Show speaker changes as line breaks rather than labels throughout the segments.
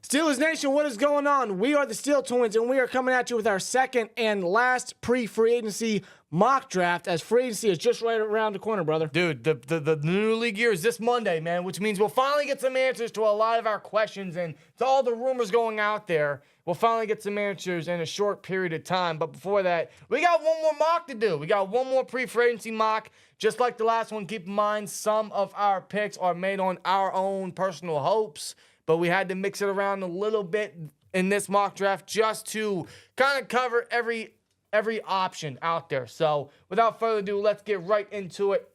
Steelers Nation, what is going on? We are the SteelTwins, and we are coming at you with our second and last pre-free agency mock draft, as free agency is just right around the corner, brother.
Dude, the new league year is this Monday, man, which means we'll finally get some answers to a lot of our questions and to all the rumors going out there. We'll finally get some answers in a short period of time. But before that, we got one more mock to do. We got one more pre-free agency mock. Just like the last one, keep in mind some of our picks are made on our own personal hopes, but we had to mix it around a little bit in this mock draft just to kind of cover every option out there. So without further ado, let's get right into it.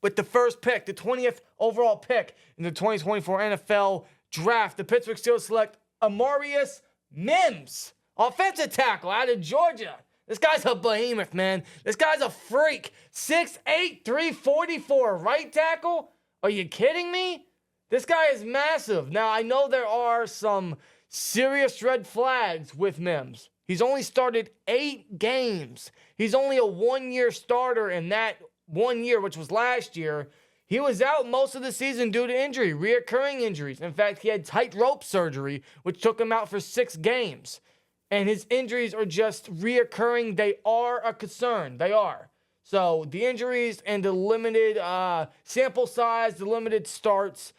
With the first pick, the 20th overall pick in the 2024 NFL Draft, the Pittsburgh Steelers select Amarius Mims, offensive tackle out of Georgia. This guy's a behemoth, man. This guy's a freak. 6'8", 344 right tackle? Are you kidding me? This guy is massive. Now, I know there are some serious red flags with Mims. He's only started 8 games. He's only a one-year starter in that 1 year, which was last year. He was out most of the season due to injury, reoccurring injuries. In fact, he had tightrope surgery, which took him out for 6 games. And his injuries are just reoccurring. They are a concern. They are. So the injuries and the limited sample size, the limited starts,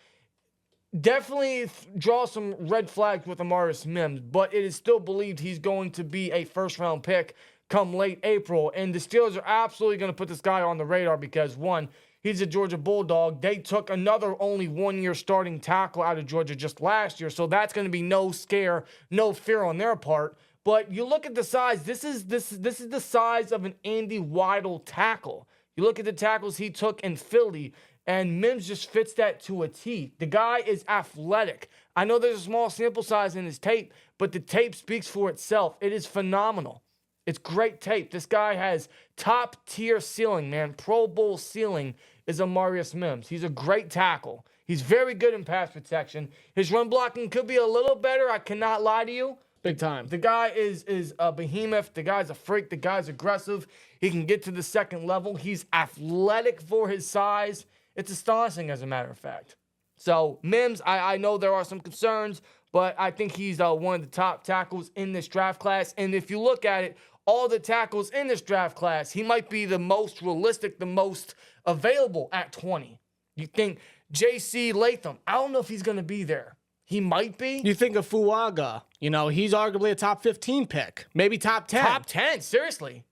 definitely draw some red flags with Amarius Mims, but it is still believed he's going to be a first-round pick come late April. And the Steelers are absolutely going to put this guy on the radar because, one, he's a Georgia Bulldog. They took another only one-year starting tackle out of Georgia just last year, so that's going to be no scare, no fear on their part. But you look at the size. This is the size of an Andy Weidl tackle. You look at the tackles he took in Philly, and Mims just fits that to a T. The guy is athletic. I know there's a small sample size in his tape, but the tape speaks for itself. It is phenomenal. It's great tape. This guy has top-tier ceiling, man. Pro Bowl ceiling is Amarius Mims. He's a great tackle. He's very good in pass protection. His run blocking could be a little better. I cannot lie to you.
Big time.
The guy is a behemoth. The guy's a freak. The guy's aggressive. He can get to the second level. He's athletic for his size. It's astonishing, as a matter of fact. So, Mims, I know there are some concerns, but I think he's one of the top tackles in this draft class. And if you look at it, all the tackles in this draft class, he might be the most realistic, the most available at 20. You think J.C. Latham, I don't know if he's going to be there. He might be.
You think of Fuaga. You know, he's arguably a top 15 pick. Maybe top 10.
Top 10, seriously.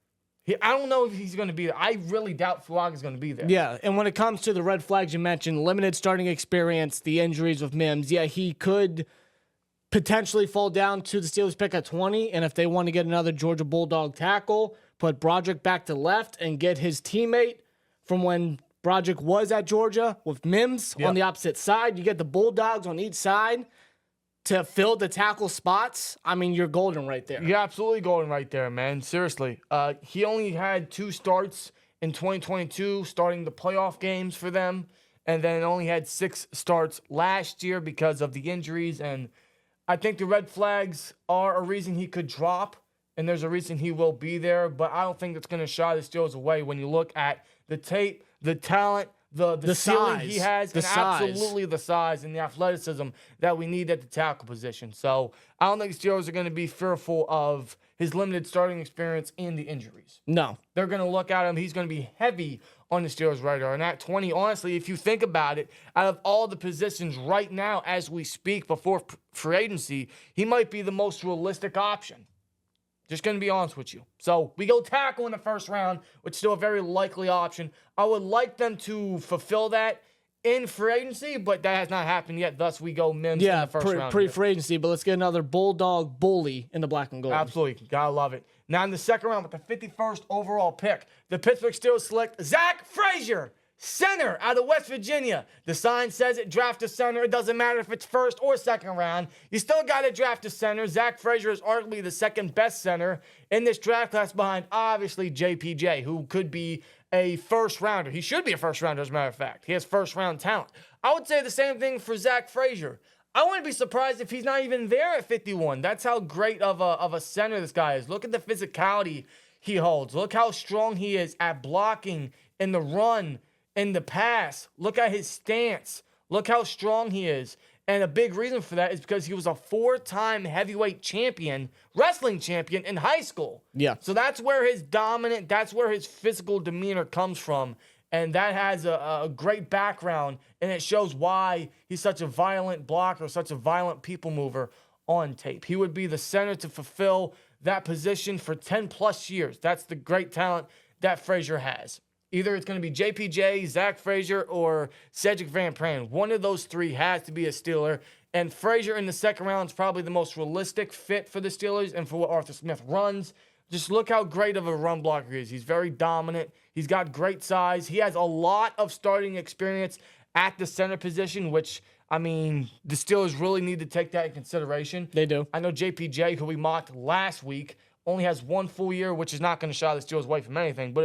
I don't know if he's going to be there. I really doubt Fuaga's going to be there.
Yeah, and when it comes to the red flags you mentioned, limited starting experience, the injuries with Mims, yeah, he could potentially fall down to the Steelers pick at 20, and if they want to get another Georgia Bulldog tackle, put Broderick back to left and get his teammate from when Broderick was at Georgia with Mims on the opposite side. You get the Bulldogs on each side to fill the tackle spots. I mean, you're golden right there.
You're absolutely golden right there, man. Seriously. He only had 2 starts in 2022, starting the playoff games for them, and then only had 6 starts last year because of the injuries. And I think the red flags are a reason he could drop, and there's a reason he will be there, but I don't think it's going to shy the Steelers away when you look at the tape, the talent, the ceiling he has, and absolutely the size and the athleticism that we need at the tackle position. So I don't think the Steelers are going to be fearful of his limited starting experience and the injuries.
No.
They're going to look at him. He's going to be heavy on the Steelers' radar. And at 20, honestly, if you think about it, out of all the positions right now as we speak before free agency, he might be the most realistic option. Just going to be honest with you. So we go tackle in the first round, which is still a very likely option. I would like them to fulfill that in free agency, but that has not happened yet. Thus, we go Mims in the first round.
Pre-free agency, but let's get another Bulldog bully in the black and gold.
Absolutely. Gotta love it. Now in the second round with the 51st overall pick, the Pittsburgh Steelers select Zach Frazier, center out of West Virginia. The sign says it, draft a center. It doesn't matter if it's first or second round. You still got to draft a center. Zach Frazier is arguably the second best center in this draft class behind, obviously, JPJ, who could be a first rounder. He should be a first rounder, as a matter of fact. He has first round talent. I would say the same thing for Zach Frazier. I wouldn't be surprised if he's not even there at 51. That's how great of a center this guy is. Look at the physicality he holds. Look how strong he is at blocking in the run, in the pass. Look at his stance. Look how strong he is. And a big reason for that is because he was a 4-time heavyweight champion, wrestling champion in high school.
Yeah.
So that's where that's where his physical demeanor comes from. And that has a great background, and it shows why he's such a violent blocker, such a violent people mover on tape. He would be the center to fulfill that position for 10 plus years. That's the great talent that Frazier has. Either it's going to be JPJ, Zach Frazier, or Cedric Van Pran. One of those three has to be a Steeler. And Frazier in the second round is probably the most realistic fit for the Steelers and for what Arthur Smith runs. Just look how great of a run blocker he is. He's very dominant. He's got great size. He has a lot of starting experience at the center position, which, I mean, the Steelers really need to take that in consideration.
They do.
I know JPJ, who we mocked last week, only has 1 full year, which is not going to shy the Steelers away from anything. But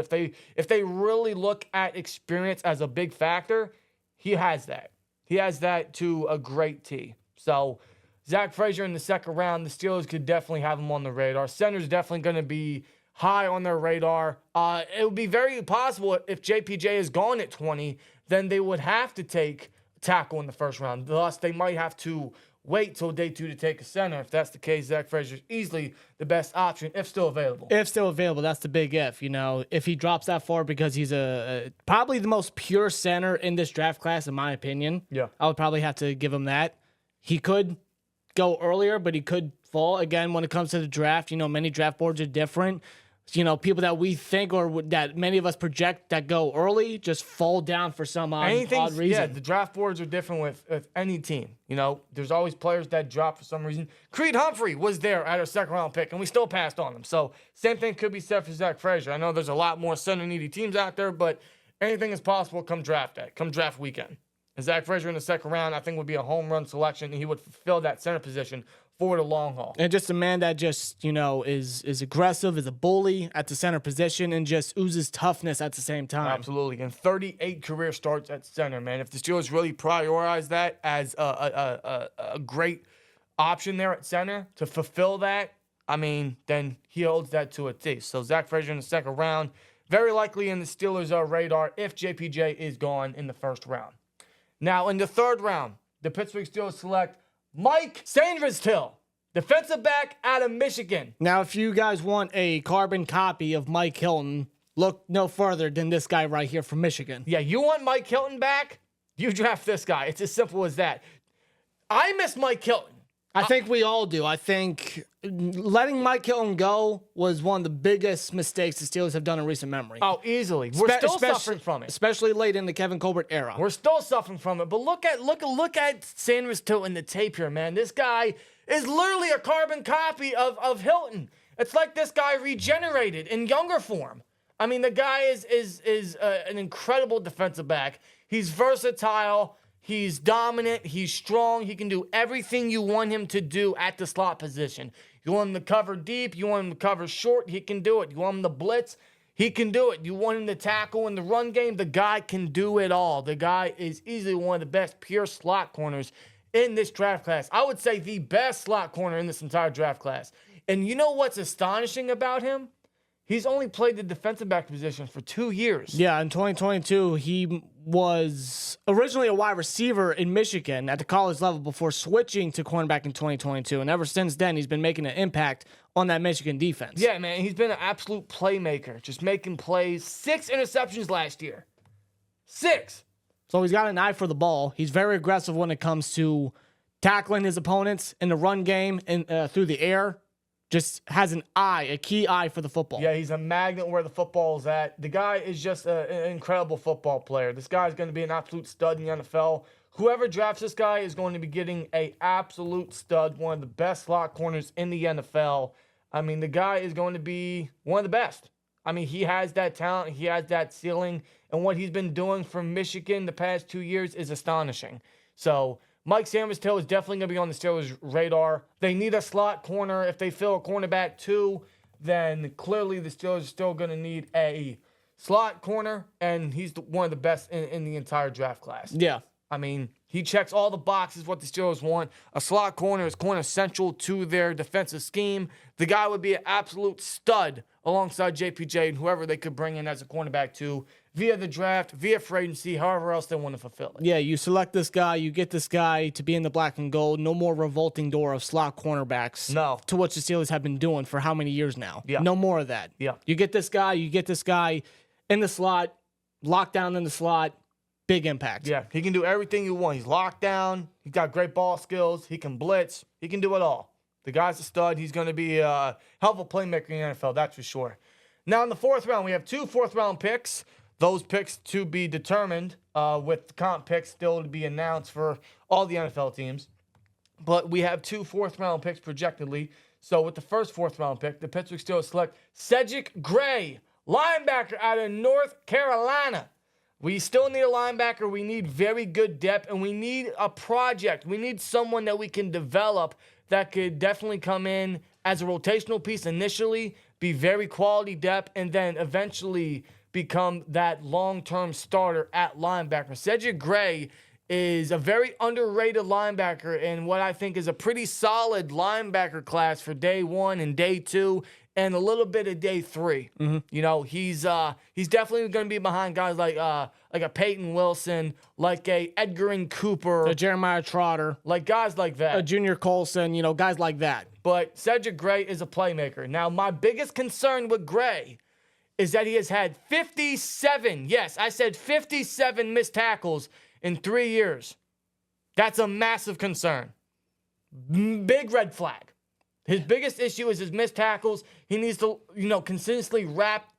if they really look at experience as a big factor, he has that. He has that to a great T. So Zach Frazier in the second round, the Steelers could definitely have him on the radar. Center's definitely going to be high on their radar. It would be very possible if JPJ is gone at 20, then they would have to take tackle in the first round. Thus, they might have to wait till day 2 to take a center. If that's the case, Zach Frazier is easily the best option if still available.
If still available, that's the big if. If he drops that far, because he's probably the most pure center in this draft class, in my opinion.
Yeah.
I would probably have to give him that. He could go earlier, but he could fall. Again, when it comes to the draft, many draft boards are different. People that we think or that many of us project that go early just fall down for some odd reason.
Yeah, the draft boards are different with any team. There's always players that drop for some reason. Creed Humphrey was there at our second round pick, and we still passed on him. So same thing could be said for Zach Frazier. I know there's a lot more center needy teams out there, but anything is possible come draft weekend. And Zach Frazier in the second round, I think, would be a home run selection, and he would fulfill that center position for the long haul.
And just a man that just, is aggressive, is a bully at the center position, and just oozes toughness at the same time.
Absolutely. And 38 career starts at center, man. If the Steelers really prioritize that as a great option there at center to fulfill that, then he holds that to a T. So Zach Frazier in the second round, very likely in the Steelers' radar if JPJ is gone in the first round. Now, in the third round, the Pittsburgh Steelers select Mike Sainristil, defensive back out of Michigan.
Now, if you guys want a carbon copy of Mike Hilton, look no further than this guy right here from Michigan.
Yeah, you want Mike Hilton back? You draft this guy. It's as simple as that. I miss Mike Hilton.
I think we all do. I think letting Mike Hilton go was one of the biggest mistakes the Steelers have done in recent memory.
Oh, easily. We're still suffering from it.
Especially late in the Kevin Colbert era.
We're still suffering from it. But look at Sainristil in the tape here, man. This guy is literally a carbon copy of Hilton. It's like this guy regenerated in younger form. The guy is an incredible defensive back. He's versatile. He's dominant. He's strong. He can do everything you want him to do at the slot position. You want him to cover deep. You want him to cover short. He can do it. You want him to blitz. He can do it. You want him to tackle in the run game. The guy can do it all. The guy is easily one of the best pure slot corners in this draft class. I would say the best slot corner in this entire draft class. And you know what's astonishing about him? He's only played the defensive back position for 2 years.
Yeah, in 2022, he was originally a wide receiver in Michigan at the college level before switching to cornerback in 2022. And ever since then, he's been making an impact on that Michigan defense.
Yeah, man, he's been an absolute playmaker, just making plays. 6 interceptions last year. 6.
So he's got an eye for the ball. He's very aggressive when it comes to tackling his opponents in the run game and through the air. Just has a key eye for the football.
Yeah, he's a magnet where the football is at. The guy is just an incredible football player. This guy is going to be an absolute stud in the NFL. Whoever drafts this guy is going to be getting an absolute stud, one of the best slot corners in the NFL. The guy is going to be one of the best. He has that talent. He has that ceiling. And what he's been doing for Michigan the past 2 years is astonishing. So Mike Sainristil is definitely going to be on the Steelers' radar. They need a slot corner. If they fill a cornerback too, then clearly the Steelers are still going to need a slot corner, and he's one of the best in the entire draft class.
Yeah.
He checks all the boxes what the Steelers want. A slot corner is corner central to their defensive scheme. The guy would be an absolute stud alongside JPJ and whoever they could bring in as a cornerback too via the draft, via free agency, however else they want to fulfill it.
Yeah, you select this guy, you get this guy to be in the black and gold. No more revolting door of slot cornerbacks.
No.
To what the Steelers have been doing for how many years now?
Yeah.
No more of that.
Yeah.
You get this guy in the slot, locked down in the slot, big impact.
Yeah, he can do everything you want. He's locked down. He's got great ball skills. He can blitz. He can do it all. The guy's a stud. He's going to be a helpful playmaker in the NFL, that's for sure. Now, in the 4th round, we have 2 4th-round picks. Those picks to be determined with comp picks still to be announced for all the NFL teams. But we have 2 4th-round picks projectedly. So with the first 4th-round pick, the Pittsburgh Steelers select Cedric Gray, linebacker out of North Carolina. We still need a linebacker. We need very good depth, and we need a project. We need someone that we can develop that could definitely come in as a rotational piece initially, be very quality depth, and then eventually become that long-term starter at linebacker. Cedric Gray is a very underrated linebacker in what I think is a pretty solid linebacker class for day 1 and day 2 and a little bit of day 3.
Mm-hmm.
You know, he's definitely going to be behind guys like a Peyton Wilson, like a Edgar and Cooper,
A Jeremiah Trotter,
like guys like that.
a Junior Colson, guys like that.
But Cedric Gray is a playmaker. Now, my biggest concern with Gray is that he has had 57, yes, I said 57 missed tackles in 3 years. That's a massive concern. Big red flag. His biggest issue is his missed tackles. He needs to, consistently wrap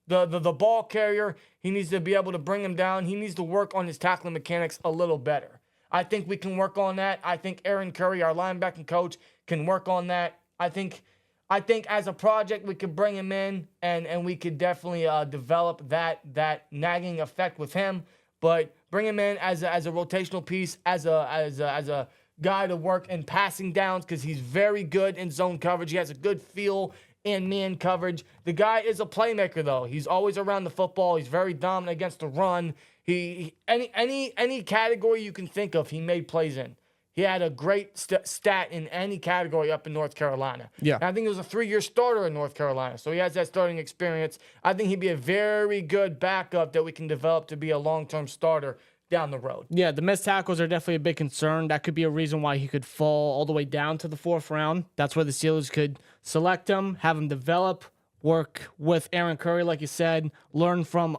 the ball carrier. He needs to be able to bring him down. He needs to work on his tackling mechanics a little better. I think we can work on that. I think Aaron Curry, our linebacking coach, can work on that. I think as a project, we could bring him in and we could definitely develop that nagging effect with him. But bring him in as a rotational piece, as a guy to work in passing downs because he's very good in zone coverage. He has a good feel in man coverage. The guy is a playmaker though. He's always around the football. He's very dominant against the run. Any category you can think of, he made plays in. He had a great stat in any category up in North Carolina.
Yeah.
And I think he was a 3-year starter in North Carolina, so he has that starting experience. I think he'd be a very good backup that we can develop to be a long-term starter down the road.
Yeah, the missed tackles are definitely a big concern. That could be a reason why he could fall all the way down to the 4th round. That's where the Steelers could select him, have him develop, work with Aaron Curry, like you said, learn from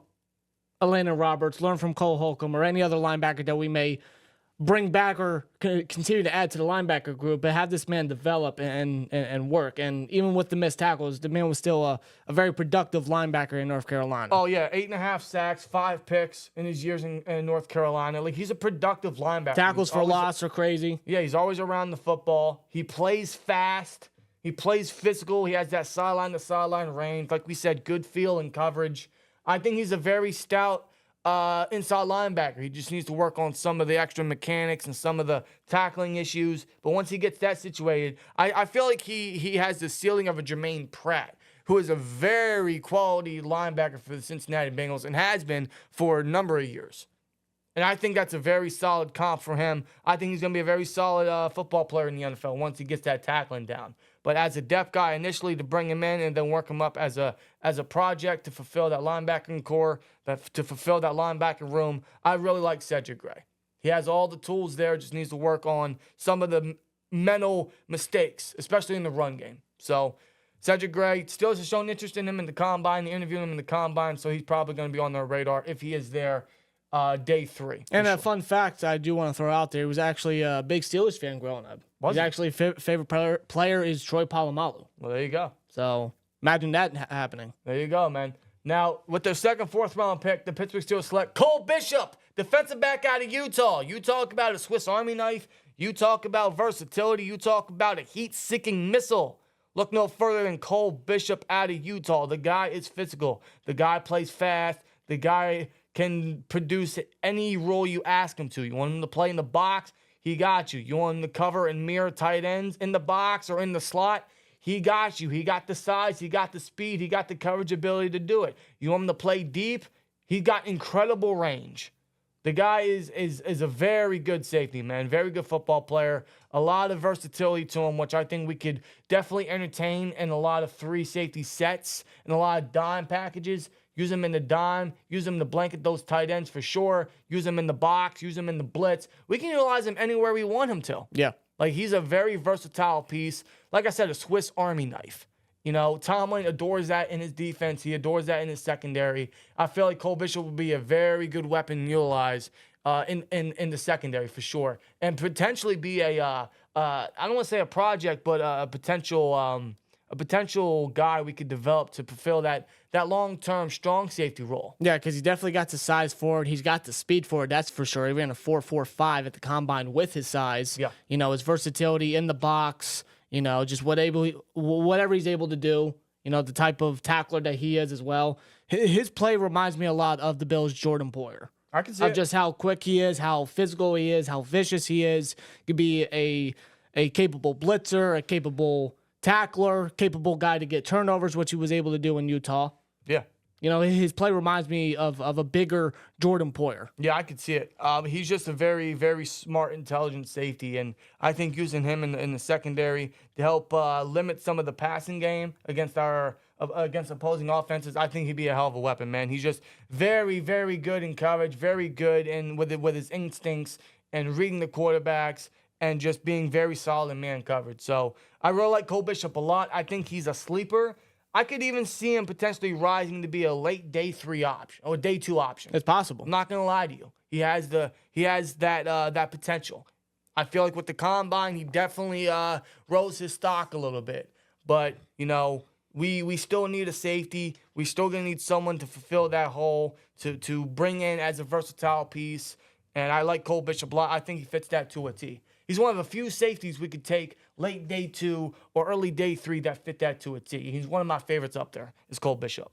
Elena Roberts, learn from Cole Holcomb, or any other linebacker that we may bring back or continue to add to the linebacker group, but have this man develop and work. And even with the missed tackles, the man was still a very productive linebacker in North Carolina.
Oh, yeah, 8.5 sacks, 5 picks in his years in North Carolina. Like, he's a productive linebacker.
Tackles for loss are crazy.
Yeah, he's always around the football. He plays fast. He plays physical. He has that sideline-to-sideline range. Like we said, good feel and coverage. I think he's a very stout inside linebacker. He just needs to work on some of the extra mechanics and some of the tackling issues. But once he gets that situated, I feel like he has the ceiling of a Jermaine Pratt, who is a very quality linebacker for the Cincinnati Bengals and has been for a number of years. And I think that's a very solid comp for him. I think he's going to be a very solid football player in the NFL once he gets that tackling down. But as a depth guy initially, to bring him in and then work him up as a project to fulfill that linebacking core, to fulfill that linebacker room, I really like Cedric Gray. He has all the tools there, just needs to work on some of the mental mistakes, especially in the run game. So Cedric Gray, Steelers have shown interest in him in the combine. They interviewed him in the combine, so he's probably going to be on their radar if he is there day 3.
And a fun fact I do want to throw out there, he was actually a big Steelers fan growing up.
Was he?
Actually, favorite player is Troy Polamalu.
Well, there you go.
So imagine that happening.
There you go, man. Now, with their second, 4th round pick, the Pittsburgh Steelers select Cole Bishop, defensive back out of Utah. You talk about a Swiss Army knife. You talk about versatility. You talk about a heat-seeking missile. Look no further than Cole Bishop out of Utah. The guy is physical. The guy plays fast. The guy can produce any role you ask him to. You want him to play in the box? He got you. You want him to cover and mirror tight ends in the box or in the slot? He got you. He got the size. He got the speed. He got the coverage ability to do it. You want him to play deep? He got incredible range. The guy is a very good safety, man. Very good football player. A lot of versatility to him, which I think we could definitely entertain in a lot of 3 safety sets and a lot of dime packages. use him in the dime, use him to blanket those tight ends for sure, use him in the box, use him in the blitz. We can utilize him anywhere we want him to.
Yeah.
Like, he's a very versatile piece. Like I said, a Swiss Army knife. You know, Tomlin adores that in his defense. He adores that in his secondary. I feel like Cole Bishop will be a very good weapon to utilize in the secondary for sure, and potentially be I don't want to say a project, but a potential guy we could develop to fulfill that long-term strong safety role.
Yeah, because he definitely got the size for it. He's got the speed for it, that's for sure. He ran a 4.45 at the combine with his size.
Yeah.
You know, his versatility in the box, you know, just whatever he's able to do, you know, the type of tackler that he is as well. His play reminds me a lot of the Bills' Jordan Poyer.
I can see
of
it.
just how quick he is, how physical he is, how vicious he is. Could be a capable blitzer, a capable tackler, capable guy to get turnovers, which he was able to do in Utah.
Yeah.
You know, his play reminds me of a bigger Jordan Poyer.
Yeah, I could see it. He's just a very, very smart, intelligent safety, and I think using him in the secondary to help limit some of the passing game against opposing offenses, I think he'd be a hell of a weapon, man. He's just very, very good in coverage, very good with his instincts and reading the quarterbacks and just being very solid in man coverage. So I really like Cole Bishop a lot. I think he's a sleeper. I could even see him potentially rising to be a late day 3 option or day 2 option.
It's possible.
I'm not gonna lie to you. He has that potential. I feel like with the combine, he definitely rose his stock a little bit. But you know, we still need a safety. We still gonna need someone to fulfill that hole to bring in as a versatile piece. And I like Cole Bishop a lot. I think he fits that to a T. He's one of a few safeties we could take late day 2 or early day 3 that fit that to a T. He's one of my favorites up there, is Cole Bishop.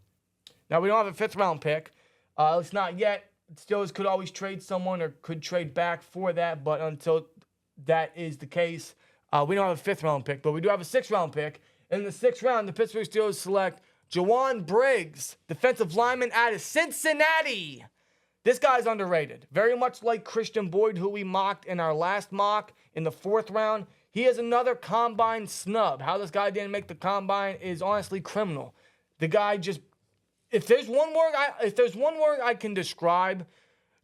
Now, we don't have a 5th round pick. It's not yet. Steelers could always trade someone or could trade back for that, but until that is the case, we don't have a 5th round pick, but we do have a 6th round pick. In the 6th round, the Pittsburgh Steelers select Jawan Briggs, defensive lineman out of Cincinnati. This guy's underrated. Very much like Christian Boyd, who we mocked in our last mock in the 4th round. He is another combine snub. How this guy didn't make the combine is honestly criminal. The guy just, if there's one word I can describe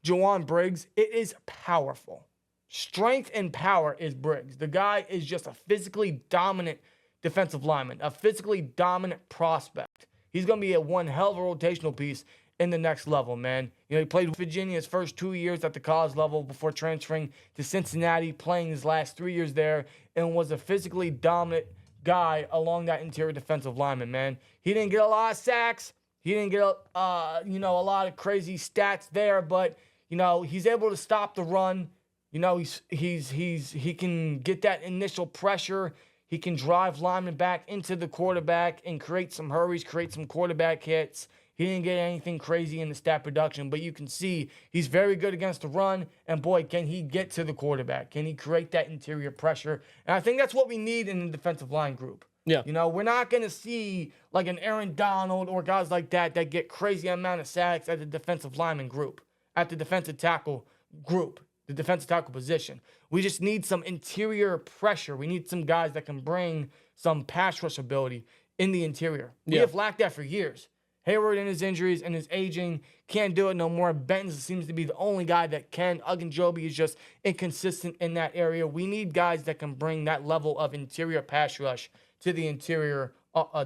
Jawan Briggs, it is powerful. Strength and power is Briggs. The guy is just a physically dominant defensive lineman, a physically dominant prospect. He's going to be one hell of a rotational piece in the next level, man. You know, he played with Virginia his first 2 years at the college level before transferring to Cincinnati, playing his last 3 years there, and was a physically dominant guy along that interior defensive lineman, man. He didn't get a lot of sacks. He didn't get a lot of crazy stats there, but you know, he's able to stop the run. You know, he can get that initial pressure. He can drive linemen back into the quarterback and create some hurries, create some quarterback hits. He didn't get anything crazy in the stat production, but you can see he's very good against the run, and boy, can he get to the quarterback. Can he create that interior pressure? And I think that's what we need in the defensive line group.
Yeah.
You know, we're not going to see like an Aaron Donald or guys like that get crazy amount of sacks at the defensive lineman group, at the defensive tackle group, the defensive tackle position. We just need some interior pressure. We need some guys that can bring some pass rush ability in the interior. We have lacked that for years. Hayward and his injuries and his aging can't do it no more. Benton seems to be the only guy that can. Ogunjobi is just inconsistent in that area. We need guys that can bring that level of interior pass rush to the interior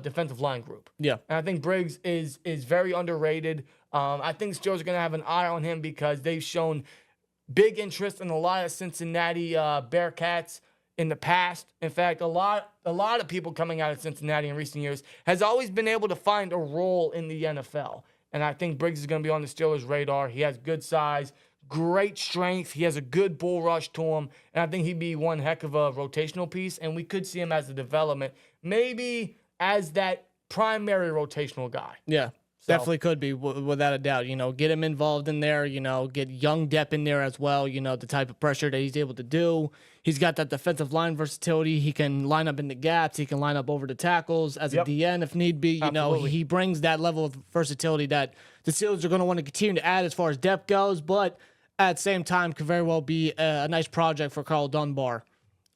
defensive line group. Yeah. And I think Briggs is very underrated. I think Steelers are going to have an eye on him because they've shown big interest in a lot of Cincinnati Bearcats in the past. In fact, a lot of people coming out of Cincinnati in recent years has always been able to find a role in the NFL. And I think Briggs is going to be on the Steelers' radar. He has good size, great strength. He has a good bull rush to him. And I think he'd be one heck of a rotational piece. And we could see him as a development, maybe as that primary rotational guy.
Yeah. Definitely could be, without a doubt. You know, get him involved in there, you know, get young Depp in there as well, you know, the type of pressure that he's able to do. He's got that defensive line versatility. He can line up in the gaps. He can line up over the tackles as a DN if need be. You know, he brings that level of versatility that the Steelers are going to want to continue to add as far as depth goes, but at the same time could very well be a nice project for Carl Dunbar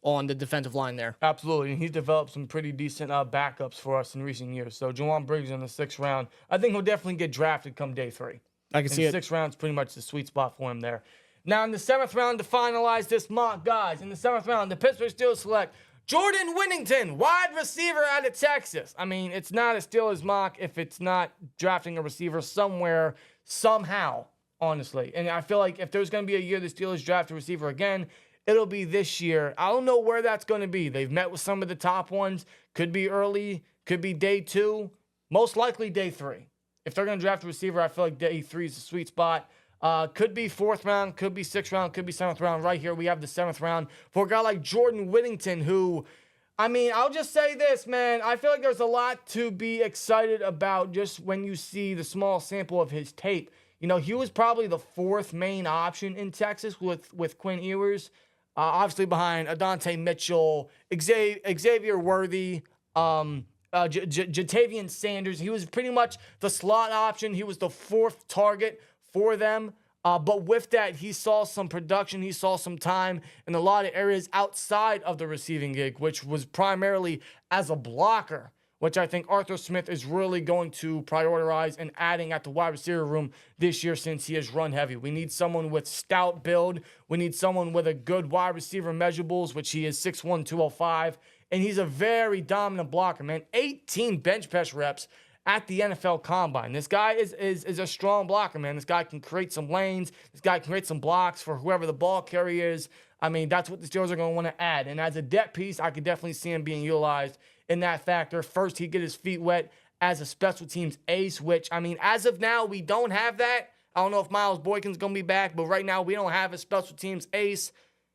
on the defensive line there.
Absolutely, and he's developed some pretty decent backups for us in recent years. So Jawan Briggs in the 6th round, I think he'll definitely get drafted come day 3.
I can see it.
6th round is pretty much the sweet spot for him there. Now in the 7th round to finalize this mock, guys, in the 7th round, the Pittsburgh Steelers select Jordan Whittington, wide receiver out of Texas. I mean, it's not a Steelers mock if it's not drafting a receiver somewhere, somehow, honestly. And I feel like if there's going to be a year the Steelers draft a receiver again, it'll be this year. I don't know where that's going to be. They've met with some of the top ones. Could be early, could be day 2, most likely day 3. If they're going to draft a receiver, I feel like day 3 is the sweet spot. Could be 4th round, could be 6th round, could be 7th round. Right here, we have the 7th round for a guy like Jordan Whittington, who, I mean, I'll just say this, man. I feel like there's a lot to be excited about just when you see the small sample of his tape. You know, he was probably the 4th main option in Texas with Quinn Ewers. Obviously behind Adonte Mitchell, Xavier Worthy, Jatavian Sanders. He was pretty much the slot option. He was the 4th target for them. But with that, he saw some production. He saw some time in a lot of areas outside of the receiving gig, which was primarily as a blocker, which I think Arthur Smith is really going to prioritize and adding at the wide receiver room this year since he has run heavy. We need someone with stout build. We need someone with a good wide receiver measurables, which he is 6'1", 205. And he's a very dominant blocker, man. 18 bench press reps at the NFL Combine. This guy is a strong blocker, man. This guy can create some lanes. This guy can create some blocks for whoever the ball carrier is. I mean, that's what the Steelers are going to want to add. And as a depth piece, I could definitely see him being utilized in that factor. First, he'd get his feet wet as a special teams ace, which, I mean, as of now, we don't have that. I don't know if Miles Boykin's going to be back, but right now we don't have a special teams ace.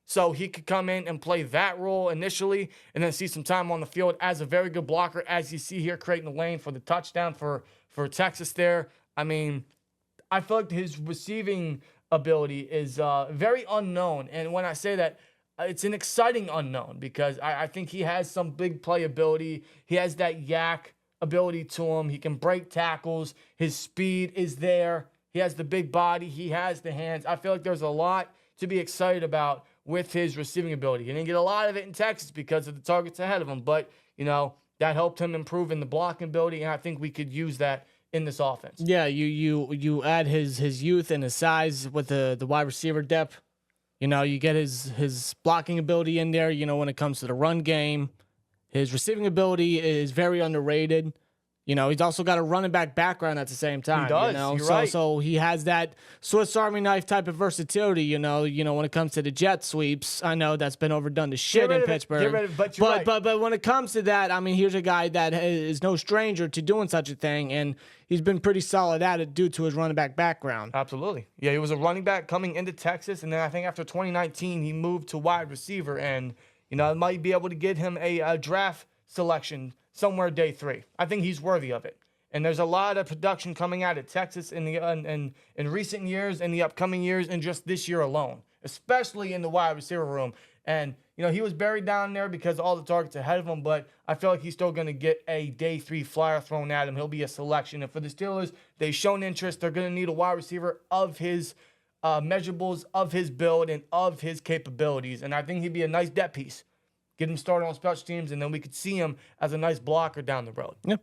So he could come in and play that role initially and then see some time on the field as a very good blocker, as you see here, creating the lane for the touchdown for Texas there. I mean, I feel like his receiving ability is very unknown. And when I say that, it's an exciting unknown because I think he has some big playability. He has that yak ability to him. He can break tackles. His speed is there. He has the big body. He has the hands. I feel like there's a lot to be excited about with his receiving ability. He didn't get a lot of it in Texas because of the targets ahead of him, but, you know, that helped him improve in the blocking ability, and I think we could use that in this offense.
Yeah, you add his youth and his size with the wide receiver depth. You know, you get his blocking ability in there, you know, when it comes to the run game. His receiving ability is very underrated. You know, he's also got a running back background at the same time.
He does.
You know?
You're right.
So he has that Swiss Army knife type of versatility. You know, when it comes to the jet sweeps, I know that's been overdone to shit in Pittsburgh.
But you're right.
But when it comes to that, I mean, here's a guy that is no stranger to doing such a thing, and he's been pretty solid at it due to his running back background.
Absolutely. Yeah, he was a running back coming into Texas, and then I think after 2019, he moved to wide receiver, and, you know, it might be able to get him a draft selection somewhere day 3. I think he's worthy of it. And there's a lot of production coming out of Texas in recent years, in the upcoming years, and just this year alone, especially in the wide receiver room. And, you know, he was buried down there because of all the targets ahead of him, but I feel like he's still going to get a day 3 flyer thrown at him. He'll be a selection. And for the Steelers, they've shown interest. They're going to need a wide receiver of his measurables, of his build, and of his capabilities. And I think he'd be a nice depth piece. Get him started on special teams, and then we could see him as a nice blocker down the road.
Yep.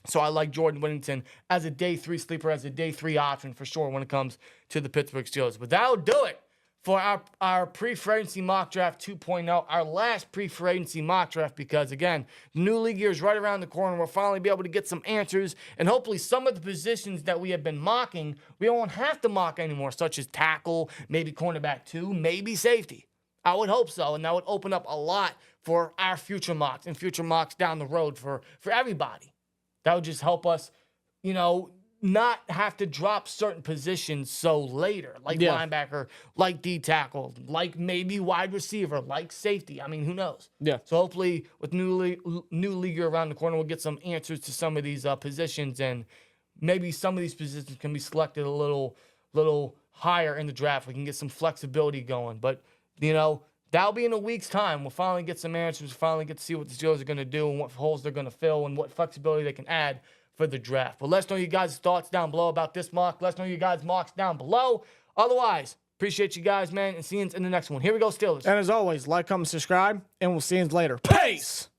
So I like Jordan Whittington as a day 3 sleeper, as a day 3 option for sure when it comes to the Pittsburgh Steelers. But that'll do it for our pre-free agency mock draft 2.0, our last pre-free agency mock draft, because, again, the new league year is right around the corner. We'll finally be able to get some answers, and hopefully some of the positions that we have been mocking, we won't have to mock anymore, such as tackle, maybe cornerback 2, maybe safety. I would hope so, and that would open up a lot for our future mocks and future mocks down the road for everybody. That would just help us, you know, not have to drop certain positions so later, like linebacker, like D tackle, like maybe wide receiver, like safety. I mean, who knows? Yeah. So hopefully with new league year around the corner, we'll get some answers to some of these positions, and maybe some of these positions can be selected a little higher in the draft. We can get some flexibility going, but, you know, that'll be in a week's time. We'll finally get some answers. We'll finally get to see what the Steelers are going to do and what holes they're going to fill and what flexibility they can add for the draft. But let's know you guys' thoughts down below about this mock. Let's know you guys' mocks down below. Otherwise, Appreciate you guys, man, and see you in the next one. Here we go, Steelers.
And as always, like, comment, subscribe, and we'll see you later. Peace!